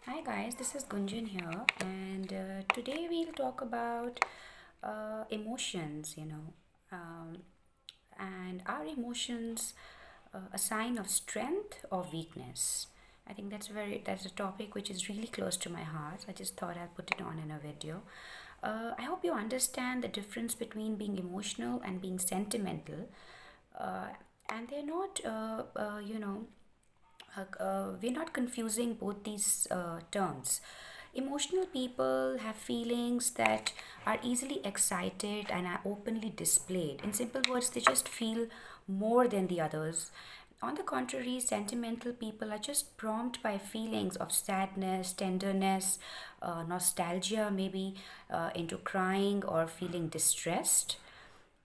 Hi guys, this is Gunjan here, and today we'll talk about emotions, um, and are emotions a sign of strength or weakness? I think that's a topic which is really close to my heart. I just thought I'll put it on in a video. I hope you understand the difference between being emotional and being sentimental, uh, and they're not, we're not confusing both these terms. Emotional people have feelings that are easily excited and are openly displayed. In simple words, they just feel more than the others. On the contrary, sentimental people are just prompted by feelings of sadness, tenderness, nostalgia, maybe into crying or feeling distressed.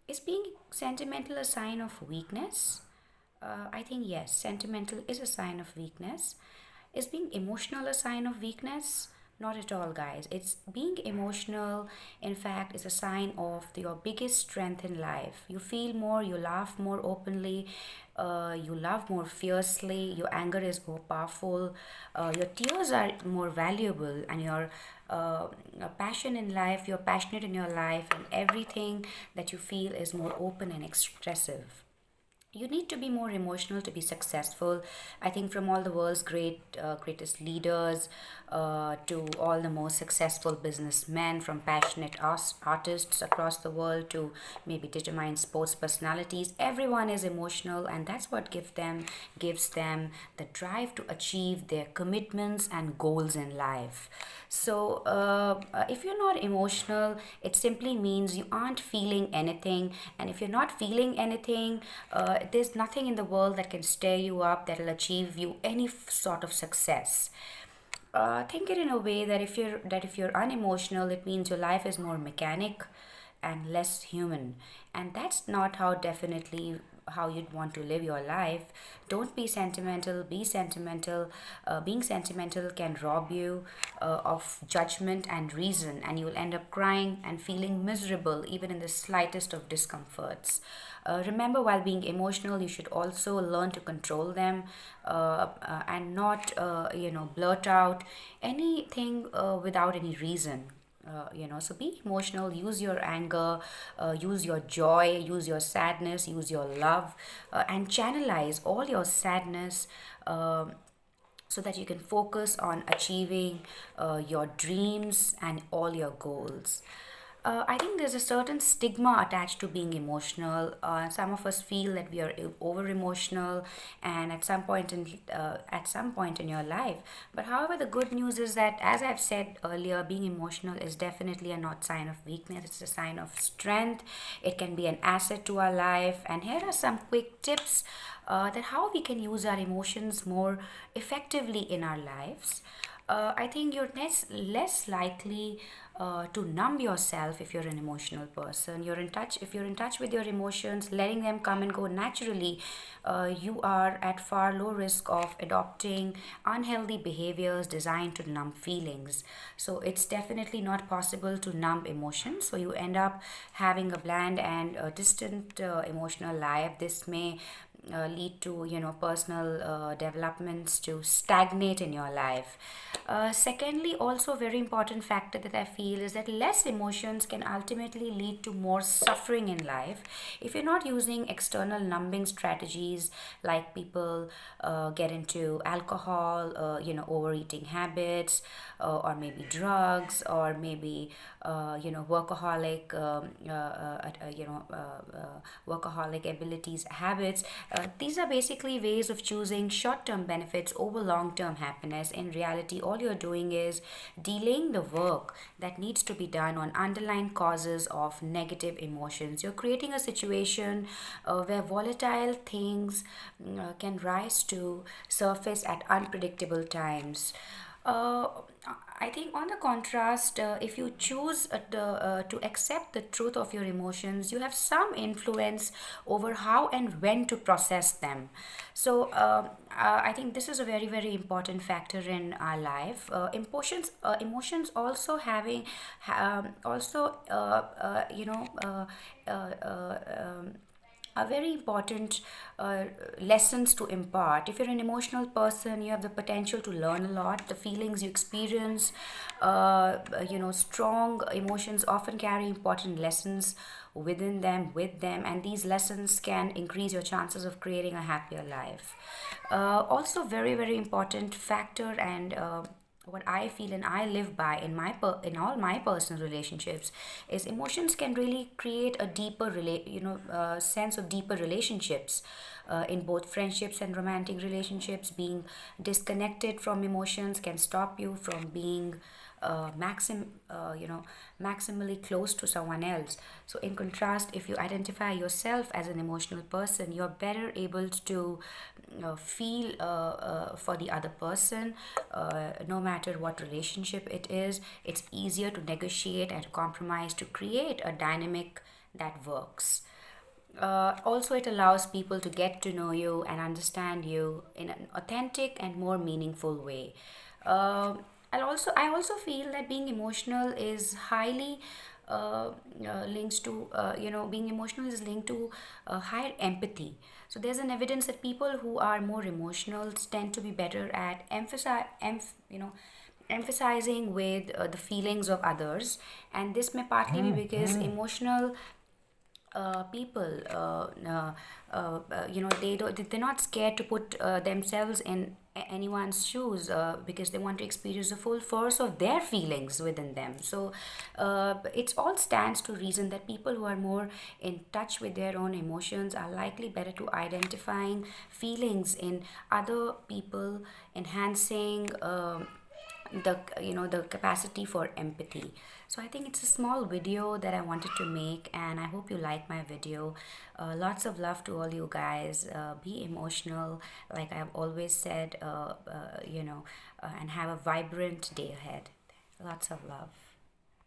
Is being sentimental a sign of weakness? I think yes, sentimental is a sign of weakness. Is being emotional a sign of weakness? Not at all, guys. It's being emotional, in fact, is a sign of your biggest strength in life. You feel more, you laugh more openly, you love more fiercely, your anger is more powerful, your tears are more valuable, and uh, your passion in life, you're passionate in your life, and everything that you feel is more open and expressive. You need to be more emotional to be successful. I think from all the world's greatest leaders to all the most successful businessmen, from passionate artists across the world to maybe determined sports personalities, everyone is emotional, and that's what gives them the drive to achieve their commitments and goals in life. So, if you're not emotional, it simply means you aren't feeling anything. And if you're not feeling anything, there's nothing in the world that can stir you up, that'll achieve you any sort of success. Think it in a way that if you're unemotional, it means your life is more mechanic and less human, and that's not how definitely how you'd want to live your life. Don't be sentimental, be sentimental. Being sentimental can rob you of judgment and reason, and you will end up crying and feeling miserable even in the slightest of discomforts. Remember, while being emotional, you should also learn to control them, and not, blurt out anything without any reason. So be emotional, use your anger, use your joy, use your sadness, use your love, and channelize all your sadness. So that you can focus on achieving your dreams and all your goals. I think there's a certain stigma attached to being emotional. Some of us feel that we are over emotional, and at some point in your life. But however, the good news is that, as I've said earlier, being emotional is definitely a not sign of weakness. It's a sign of strength. It can be an asset to our life. And here are some quick tips that how we can use our emotions more effectively in our lives. I think you're less likely to numb yourself if you're an emotional person. You're in touch if you're in touch with your emotions, letting them come and go naturally. You are at far low risk of adopting unhealthy behaviors designed to numb feelings. So it's definitely not possible to numb emotions. So you end up having a bland and distant emotional life. This may lead to personal developments to stagnate in your life. Secondly, also very important factor that I feel is that less emotions can ultimately lead to more suffering in life. If you're not using external numbing strategies, like people get into alcohol, overeating habits, or maybe drugs, or maybe workaholic, workaholic abilities, habits. These are basically ways of choosing short-term benefits over long-term happiness. In reality, all you're doing is delaying the work that needs to be done on underlying causes of negative emotions. You're creating a situation where volatile things can rise to surface at unpredictable times. Uh, I think, on the contrast, if you choose to accept the truth of your emotions, you have some influence over how and when to process them. So, I think this is a very, very important factor in our life. Emotions also also, uh, uh, are very important lessons to impart. If you're an emotional person, you have the potential to learn a lot. The feelings you experience, strong emotions often carry important lessons within them, with them, and these lessons can increase your chances of creating a happier life. Also, very, very important factor, and what I feel and I live by in in all my personal relationships is emotions can really create a deeper sense of deeper relationships in both friendships and romantic relationships. Being disconnected from emotions can stop you from being uh, maxim you know maximally close to someone else. So in contrast, if you identify yourself as an emotional person, you're better able to feel for the other person, no matter what relationship it is. It's easier to negotiate and compromise to create a dynamic that works. Also, it allows people to get to know you and understand you in an authentic and more meaningful way. I also feel that being emotional is highly links to being emotional is linked to higher empathy. So there's an evidence that people who are more emotional tend to be better at emphasizing with the feelings of others, and this may partly be because emotional people they're not scared to put themselves in anyone's shoes, because they want to experience the full force of their feelings within them. So it all stands to reason that people who are more in touch with their own emotions are likely better to identifying feelings in other people, enhancing the capacity for empathy. So I think it's a small video that I wanted to make, and I hope you like my video. Lots of love to all you guys. Be emotional, like I've always said, and have a vibrant day ahead. Lots of love.